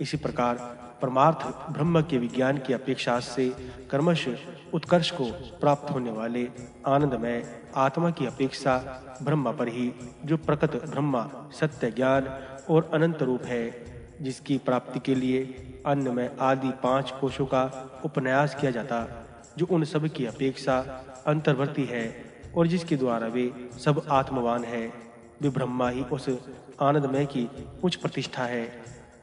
इसी प्रकार परमार्थ ब्रह्म के विज्ञान की अपेक्षा से कर्मश उत्कर्ष को प्राप्त होने वाले आनंदमय आत्मा की अपेक्षा ब्रह्म पर ही, जो प्रकट ब्रह्मा सत्य ज्ञान और अनंत रूप है, जिसकी प्राप्ति के लिए अन्नमय आदि 5 कोशों का उपन्यास किया जाता, जो उन सब की अपेक्षा अंतर्वर्ती है और जिसके द्वारा वे सब आत्मवान है, वे ब्रह्मा ही उस आनंदमय की उच्च प्रतिष्ठा है।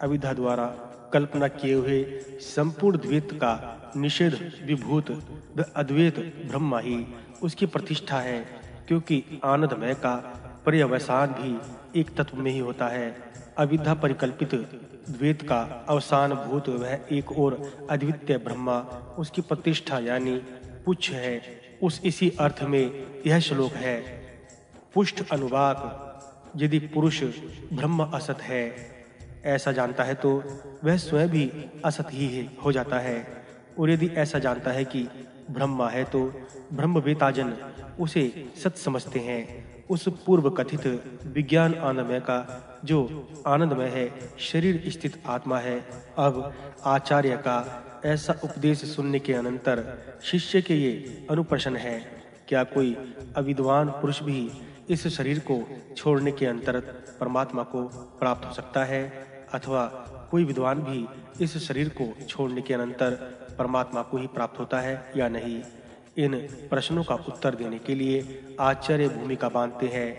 अविद्या द्वारा कल्पना किए हुए संपूर्ण द्वैत का निषेध विभूत व अद्वैत ब्रह्मा ही उसकी प्रतिष्ठा है, क्योंकि आनंदमय का पर्यवसान भी एक तत्व में ही होता है। अविद्या परिकल्पित द्वैत का अवसान भूत वह एक और अद्वितीय ब्रह्मा उसकी प्रतिष्ठा यानी पुच्छ है। उस इसी अर्थ में यह श्लोक है। पुष्ट अनुवाक, यदि पुरुष ब्रह्म असत है ऐसा जानता है तो वह स्वयं भी असत ही हो जाता है, और यदि ऐसा जानता है कि ब्रह्मा है तो ब्रह्मवेताजन उसे सत समझते हैं। उस पूर्व कथित विज्ञान आनंदमय का, जो आनंदमय है, शरीर स्थित आत्मा है। अब आचार्य का ऐसा उपदेश सुनने के अनंतर शिष्य के ये अनुप्रश्न है, क्या कोई अविद्वान पुरुष भी इस शरीर को छोड़ने के अंतर्गत परमात्मा को प्राप्त हो सकता है, अथवा कोई विद्वान भी इस शरीर को छोड़ने के अनंतर परमात्मा को ही प्राप्त होता है या नहीं? इन प्रश्नों का उत्तर देने के लिए आचार्य भूमिका बांधते हैं।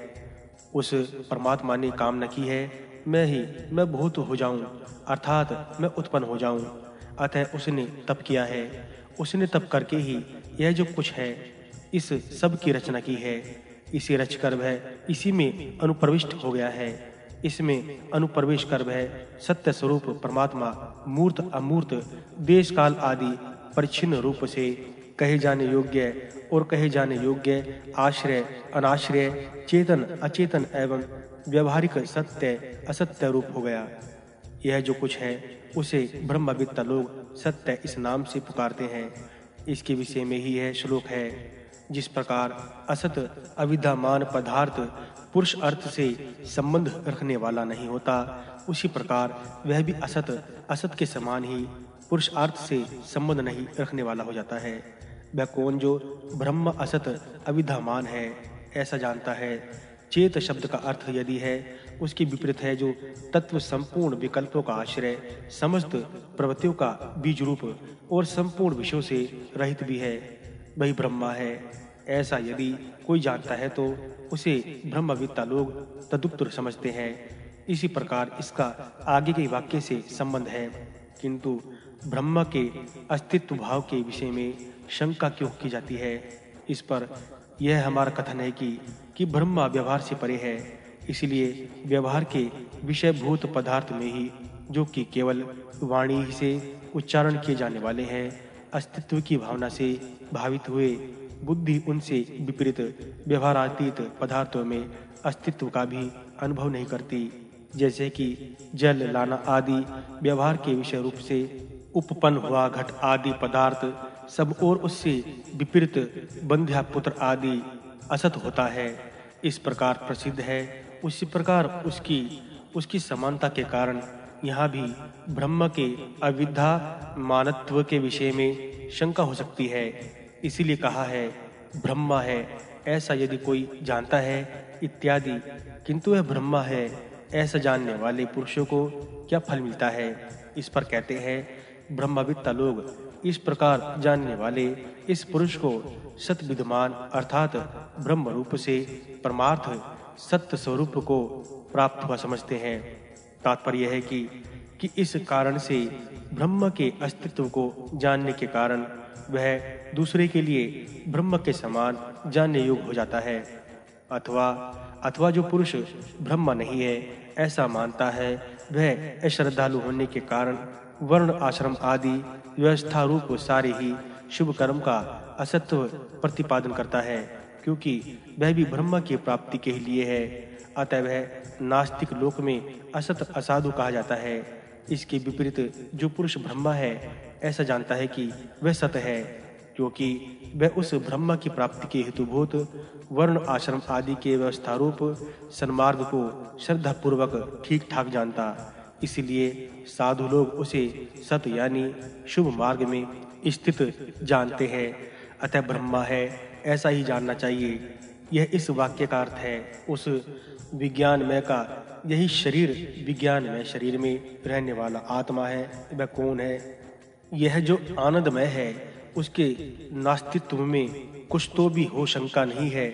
उस परमात्मा ने कामना की है मैं भूत हो जाऊं, अर्थात मैं उत्पन्न हो जाऊं। अतः उसने तप किया है। उसने तप करके ही यह जो कुछ है इस सब की रचना की है। इसे रचकर वह इसी में अनुप्रविष्ट हो गया है। इसमें अनुप्रवेश कर वह सत्य स्वरूप परमात्मा मूर्त अमूर्त देश काल आदि परिच्छिन्न रूप से कहे जाने योग्य और कहे जाने योग्य, आश्रय अनाश्रय, चेतन अचेतन एवं व्यवहारिक सत्य असत्य रूप हो गया। यह जो कुछ है उसे ब्रह्मविद्ता लोग सत्य इस नाम से पुकारते हैं। इसके विषय में ही यह श्लोक है। जिस प्रकार असत अविद्यमान पदार्थ पुरुष अर्थ से संबंध रखने वाला नहीं होता, उसी प्रकार वह भी असत के समान ही पुरुष अर्थ से संबंध नहीं रखने वाला हो जाता है। वह कौन जो ब्रह्म असत अविद्यमान है ऐसा जानता है? चेत शब्द का अर्थ यदि है उसके विपरीत है, जो तत्व संपूर्ण विकल्पों का आश्रय, समस्त प्रवृत्तियों का बीज रूप और संपूर्ण विषयों से रहित भी है, वही ब्रह्मा है। ऐसा यदि कोई जानता है तो उसे ब्रह्मविद्ता लोग तदुत्तर समझते हैं। इसी प्रकार इसका आगे के वाक्य से संबंध है। किंतु ब्रह्म के अस्तित्व भाव के विषय में शंका क्यों की जाती है? इस पर यह हमारा कथन है कि ब्रह्म व्यवहार से परे है, इसलिए व्यवहार के विषयभूत पदार्थ में ही, जो कि केवल वाणी से उच्चारण किए जाने वाले हैं, अस्तित्व की भावना से भावित हुए बुद्धि उनसे विपरीत व्यवहारातीत पदार्थों में अस्तित्व का भी अनुभव नहीं करती। जैसे कि जल लाना आदि व्यवहार के विषय रूप से उपपन्न हुआ घट आदि पदार्थ सब और उससे विपरीत बंध्या पुत्र आदि असत होता है, इस प्रकार प्रसिद्ध है। उसी प्रकार उसकी समानता के कारण यहाँ भी ब्रह्म के अविद्या मानत्व के विषय में शंका हो सकती है। इसीलिए कहा है ब्रह्मा है ऐसा यदि कोई जानता है इत्यादि। किंतु वह ब्रह्मा है ऐसा जानने वाले पुरुषों को क्या फल मिलता है? इस पर कहते हैं ब्रह्मविद्ता लोग इस प्रकार जानने वाले इस पुरुष को सत विद्यमान अर्थात ब्रह्म रूप से परमार्थ सत्य स्वरूप को प्राप्त हुआ समझते हैं। तात्पर्य है कि इस कारण से ब्रह्म के अस्तित्व को जानने के कारण वह दूसरे के लिए ब्रह्म के समान जानने योग्य हो जाता है। अथवा जो पुरुष ब्रह्म नहीं है ऐसा मानता है, वह अश्रद्धालु होने के कारण वर्ण आश्रम आदि व्यवस्था रूप सारे ही शुभ कर्म का असत्व प्रतिपादन करता है, क्योंकि वह भी ब्रह्म की प्राप्ति के लिए है। अतः वह नास्तिक लोक में असत असाधु कहा जाता है। इसके विपरीत जो पुरुष ब्रह्म है ऐसा जानता है कि वह सत्य है, क्योंकि वह उस ब्रह्म की प्राप्ति के हेतुभूत वर्ण आश्रम आदि के व्यवस्था रूप सन्मार्ग को श्रद्धा पूर्वक ठीक ठाक जानता। इसलिए साधु लोग उसे सत यानी शुभ मार्ग में स्थित जानते हैं। अतः ब्रह्मा है ऐसा ही जानना चाहिए। यह इस वाक्य का अर्थ है। उस विज्ञानमय का यही शरीर विज्ञानमय शरीर में रहने वाला आत्मा है। वह कौन है? यह जो आनंदमय है उसके नास्तित्व में कुछ तो भी हो शंका नहीं है,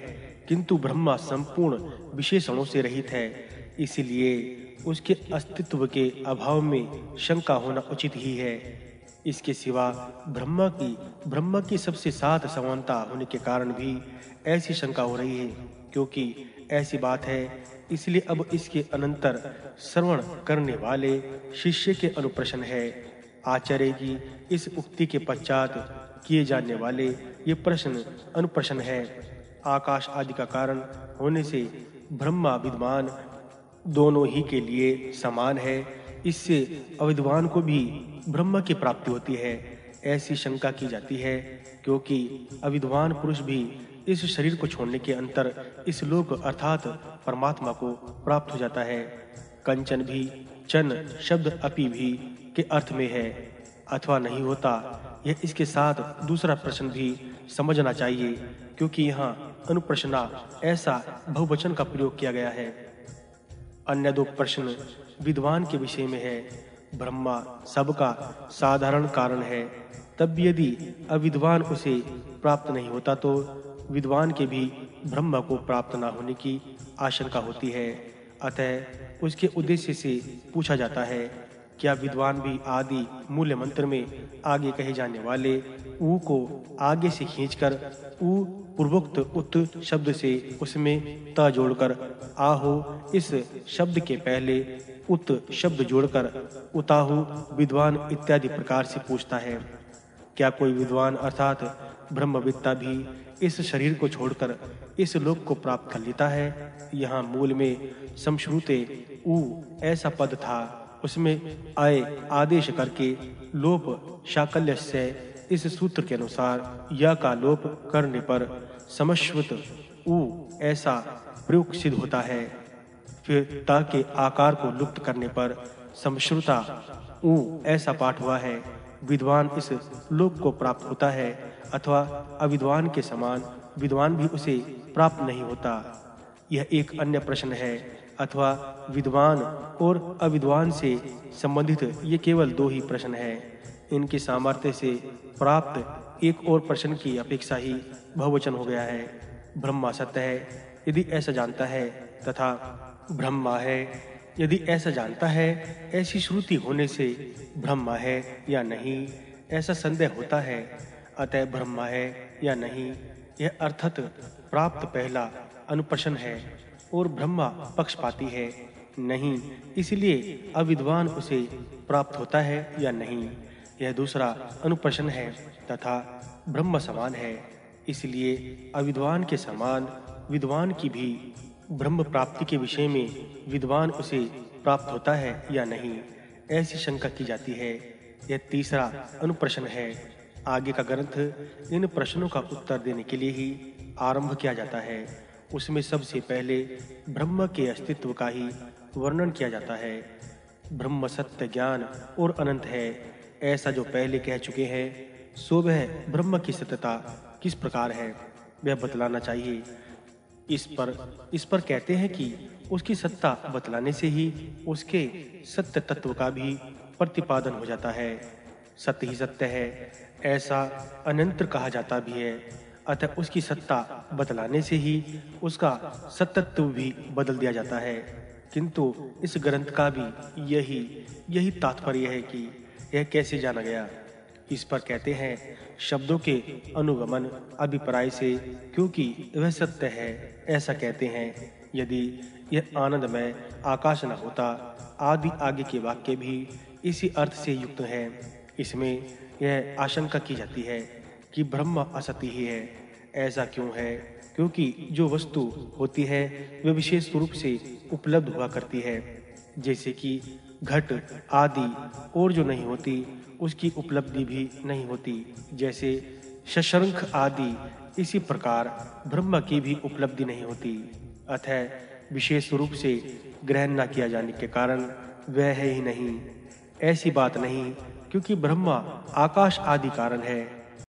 किंतु ब्रह्मा संपूर्ण विशेषणों से रहित है, इसलिए उसके अस्तित्व के अभाव में शंका होना उचित ही है। इसके सिवा ब्रह्मा की सबसे साथ समानता होने के कारण भी ऐसी शंका हो रही है, क्योंकि ऐसी बात है। इसलिए अब इसके अनंतर श्रवण करने वाले शिष्य के अनुप्रश्न है। आचार्य की इस उक्ति के पश्चात किए जाने वाले ये प्रश्न अनुप्रश्न है। आकाश आदि का कारण होने से ब्रह्मा विद्वान दोनों ही के लिए समान है। इससे अविद्वान को भी ब्रह्म की प्राप्ति होती है, ऐसी शंका की जाती है, क्योंकि अविद्वान पुरुष भी इस शरीर को छोड़ने के अंतर इस लोक अर्थात परमात्मा को प्राप्त हो जाता है। कंचन भी चन शब्द अपि भी के अर्थ में है अथवा नहीं होता। यह इसके साथ दूसरा प्रश्न भी समझना चाहिए, क्योंकि यहाँ अनुप्रश्ना ऐसा बहुवचन का प्रयोग किया गया है। अन्य दो प्रश्न विद्वान के विषय में है। ब्रह्मा सबका साधारण कारण है, तब यदि अविद्वान उसे प्राप्त नहीं होता तो विद्वान के भी ब्रह्म को प्राप्त न होने की आशंका होती है। अतः उसके उद्देश्य से पूछा जाता है, क्या विद्वान भी आदि मूल मंत्र में आगे कहे जाने वाले ऊ को आगे से खींचकर ऊ पूर्वोक्त उत शब्द से उसमें त जोड़कर आहो इस शब्द के पहले उत शब्द जोड़कर उताहु विद्वान इत्यादि प्रकार से पूछता है। क्या कोई विद्वान अर्थात ब्रह्मविद्ता भी इस शरीर को छोड़कर इस लोक को प्राप्त कर लेता है? यहाँ मूल में समश्रुते ऊ ऐसा पद था, उसमें आए आदेश करके लोप शाकल्य से इस सूत्र के अनुसार या का लोप करने पर समश्रुत ऊ ऐसा प्रयोग सिद्ध होता है। फिर ता के आकार को लुप्त करने पर समश्रुता ऊ ऐसा पाठ हुआ है। विद्वान इस लोक को प्राप्त होता है अथवा अविद्वान के समान विद्वान भी उसे प्राप्त नहीं होता। यह एक अन्य प्रश्न है। अथवा विद्वान और अविद्वान से संबंधित ये केवल दो ही प्रश्न हैं। इनके सामर्थ्य से प्राप्त एक और प्रश्न की अपेक्षा ही बहुवचन हो गया है। ब्रह्मा सत्य है यदि ऐसा जानता है, तथा ब्रह्मा है यदि ऐसा जानता है, ऐसी श्रुति होने से ब्रह्मा है या नहीं ऐसा संदेह होता है। अतः ब्रह्मा है या नहीं यह अर्थत प्राप्त पहला अनुप्रश्न है, और ब्रह्मा पक्षपाती है नहीं, इसलिए अविद्वान उसे प्राप्त होता है या नहीं यह दूसरा अनुप्रश्न है। तथा ब्रह्म समान है, इसलिए अविद्वान के समान विद्वान की भी ब्रह्म प्राप्ति के विषय में विद्वान उसे प्राप्त होता है या नहीं ऐसी शंका की जाती है। यह तीसरा अनुप्रश्न है। आगे का ग्रंथ इन प्रश्नों का उत्तर देने के लिए ही आरंभ किया जाता है। उसमें सबसे पहले ब्रह्म के अस्तित्व का ही वर्णन किया जाता है। ब्रह्म सत्य ज्ञान और अनंत है ऐसा जो पहले कह चुके हैं, सो वह ब्रह्म की सत्यता किस प्रकार है वह बतलाना चाहिए। इस पर कहते हैं कि उसकी सत्ता बतलाने से ही उसके सत्य तत्व का भी प्रतिपादन हो जाता है। सत्य ही सत्य है ऐसा अनंतर कहा जाता भी है। अतः उसकी सत्ता बतलाने से ही उसका सत्तत्व भी बदल दिया जाता है। किंतु इस ग्रंथ का भी यही तात्पर्य है कि यह कैसे जाना गया। इस पर कहते हैं शब्दों के अनुगमन अभिप्राय से, क्योंकि वह सत्य है ऐसा कहते हैं। यदि यह आनंदमय आकाश न होता, आदि आगे के वाक्य भी इसी अर्थ से युक्त है। इसमें यह आशंका की जाती है कि ब्रह्म असत्य ही है। ऐसा क्यों है? क्योंकि जो वस्तु होती है वह विशेष रूप से उपलब्ध हुआ करती है, जैसे कि घट आदि, और जो नहीं होती उसकी उपलब्धि भी नहीं होती, जैसे शशंख आदि। इसी प्रकार ब्रह्म की भी उपलब्धि नहीं होती। अतः विशेष रूप से ग्रहण न किया जाने के कारण वह है ही नहीं। ऐसी बात नहीं, क्योंकि ब्रह्मा आकाश आदि कारण है।